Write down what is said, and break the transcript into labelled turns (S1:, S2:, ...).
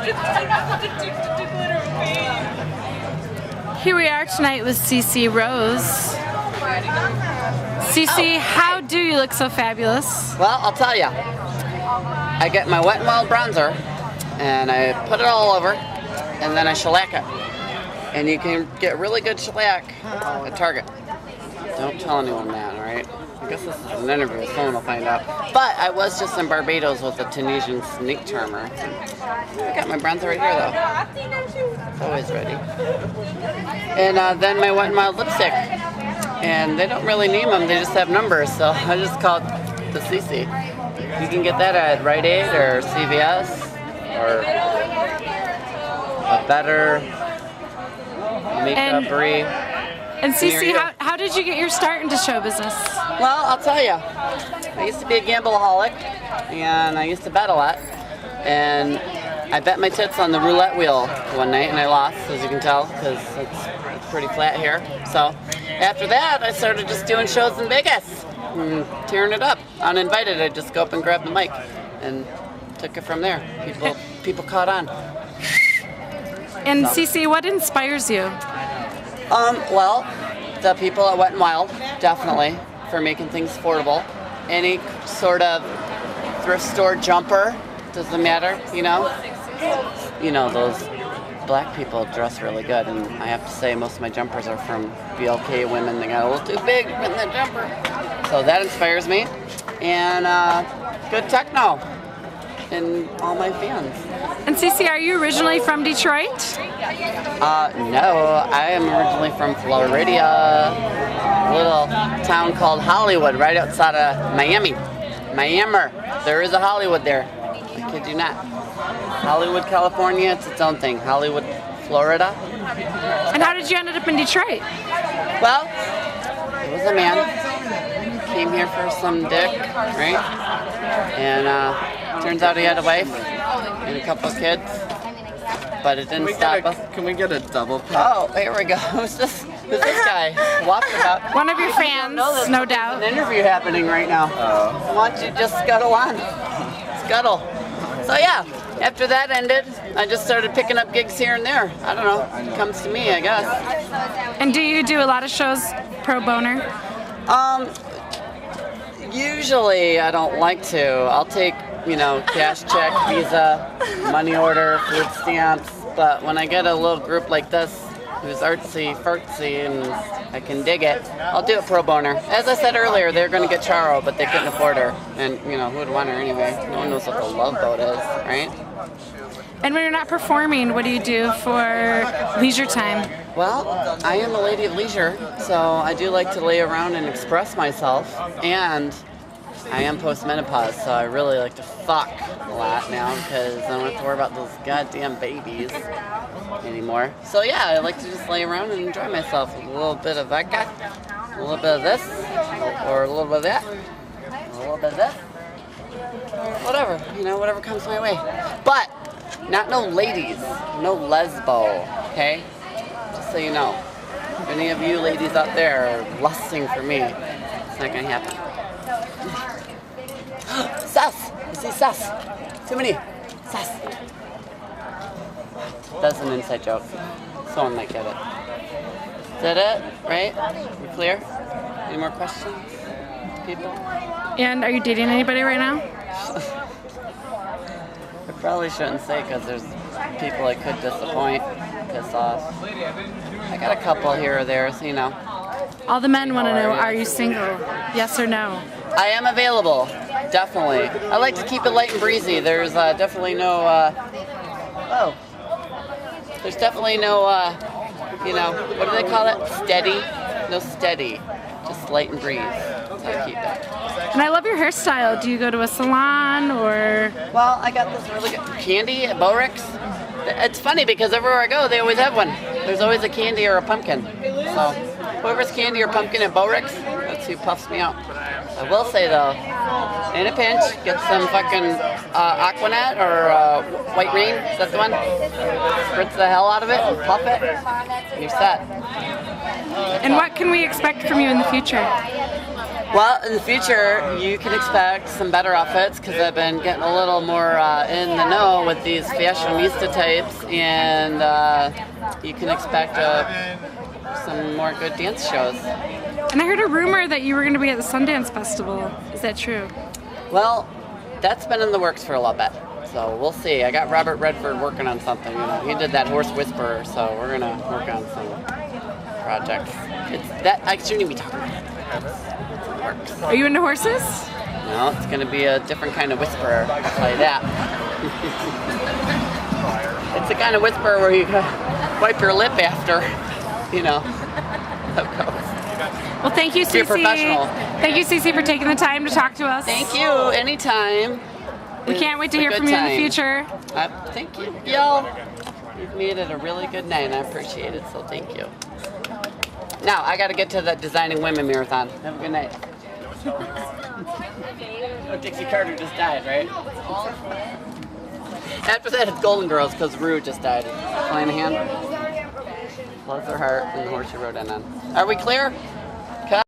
S1: Here we are tonight with CiCi Rose. CiCi, how do you look so fabulous?
S2: Well, I'll tell you. I get my Wet n Wild bronzer and I put it all over and then I shellac it. And you can get really good shellac at Target. Don't tell anyone that, alright? I guess this is an interview, someone will find out. But I was just in Barbados with a Tunisian snake charmer. I got my bronzer right here though. It's always ready. And then my Wet n Wild lipstick. And they don't really name them, they just have numbers, so I just called the CiCi. You can get that at Rite Aid or CVS or a better makeup-y.
S1: And CiCi, how did you get your start into show business?
S2: Well, I'll tell you. I used to be a gambleaholic, and I used to bet a lot. And I bet my tits on the roulette wheel one night, and I lost, as you can tell, because it's pretty flat here. So after that, I started just doing shows in Vegas, and tearing it up. Uninvited, I'd just go up and grab the mic, and took it from there. People caught on.
S1: And CiCi, what inspires you?
S2: Well, the people at Wet n Wild, definitely, for making things affordable. Any sort of thrift store jumper, doesn't matter, you know? You know, those black people dress really good, and I have to say most of my jumpers are from BLK women. They got a little too big in the jumper. So that inspires me. And good techno and all my fans.
S1: And CiCi, are you originally from Detroit?
S2: No, I am originally from Florida, a little town called Hollywood, right outside of Miami. There is a Hollywood there. I kid you not. Hollywood, California, it's its own thing. Hollywood, Florida.
S1: And how did you end up in Detroit?
S2: Well, it was a man. Came here for some dick, right? And turns out he had a wife and a couple of kids. But it didn't stop us.
S3: Can we get a double pick?
S2: Oh, here we go. Who's this guy walking about?
S1: One of your fans, no doubt.
S2: There's an interview happening right now.
S3: Oh.
S2: Why don't you just scuttle on? Scuttle. So yeah, after that ended, I just started picking up gigs here and there. I don't know. It comes to me, I guess.
S1: And do you do a lot of shows pro boner?
S2: Usually I don't like to. I'll take, you know, cash check, Visa, money order, food stamps. But when I get a little group like this, who's artsy, fartsy, and I can dig it, I'll do it pro boner. As I said earlier, they're going to get Charo, but they couldn't afford her. And, you know, who would want her anyway? No one knows what the Love Boat is, right?
S1: And when you're not performing, what do you do for leisure time?
S2: Well, I am a lady of leisure, so I do like to lay around and express myself. And I am post-menopause, so I really like to fuck a lot now because I don't have to worry about those goddamn babies anymore. So yeah, I like to just lay around and enjoy myself with a little bit of vodka, a little bit of this, or a little bit of that, a little bit of this, whatever, you know, whatever comes my way. But not no ladies, no lesbo, okay? Just so you know. If any of you ladies out there are lusting for me, it's not gonna happen. Sus! You see sus? Too many. Sus. That's an inside joke. Someone might get it. Is that it? Right? We clear? Any more questions? People?
S1: And are you dating anybody right now?
S2: I probably shouldn't say because there's people I could disappoint, piss off. I got a couple here or there, so you know.
S1: All the men want to know, are you single? Yes or no?
S2: I am available, definitely. I like to keep it light and breezy. There's definitely no, there's definitely no, you know, what do they call it? Steady? No steady, just light and breeze. That's how I keep it.
S1: And I love your hairstyle. Do you go to a salon or?
S2: Well, I got this really good candy at Bo-Ricks. It's funny because everywhere I go, they always have one. There's always a candy or a pumpkin. So whoever's candy or pumpkin at Bo-Ricks, that's who puffs me out. I will say though, in a pinch, get some fucking Aquanet or White Rain. Is that the one? Spritz the hell out of it and puff it. And you're set.
S1: And what can we expect from you in the future?
S2: Well, in the future, you can expect some better outfits because I've been getting a little more in the know with these fashionista types, and you can expect some more good dance shows.
S1: And I heard a rumor that you were going to be at the Sundance Festival. Is that true?
S2: Well, that's been in the works for a little bit, so we'll see. I got Robert Redford working on something. You know, he did that Horse Whisperer, so we're gonna work on some projects. I shouldn't even be talking about it. It's in the works.
S1: Are you into horses?
S2: No, it's gonna be a different kind of whisperer. I'll tell you that. It's the kind of whisperer where you wipe your lip after, you know. How it goes.
S1: Well, thank you, CiCi.
S2: You're professional.
S1: Thank you, CiCi, for taking the time to talk to us.
S2: Thank you. Anytime.
S1: We can't wait to hear from you in the future.
S2: Thank you, y'all. You've made it a really good night, and I appreciate it, so thank you. Now, I got to get to the Designing Women Marathon. Have a good night. Oh, Dixie Carter just died, right? After that, it's Golden Girls, because Rue just died. Flanahan. Loves her heart and the horse she rode in on. Are we clear?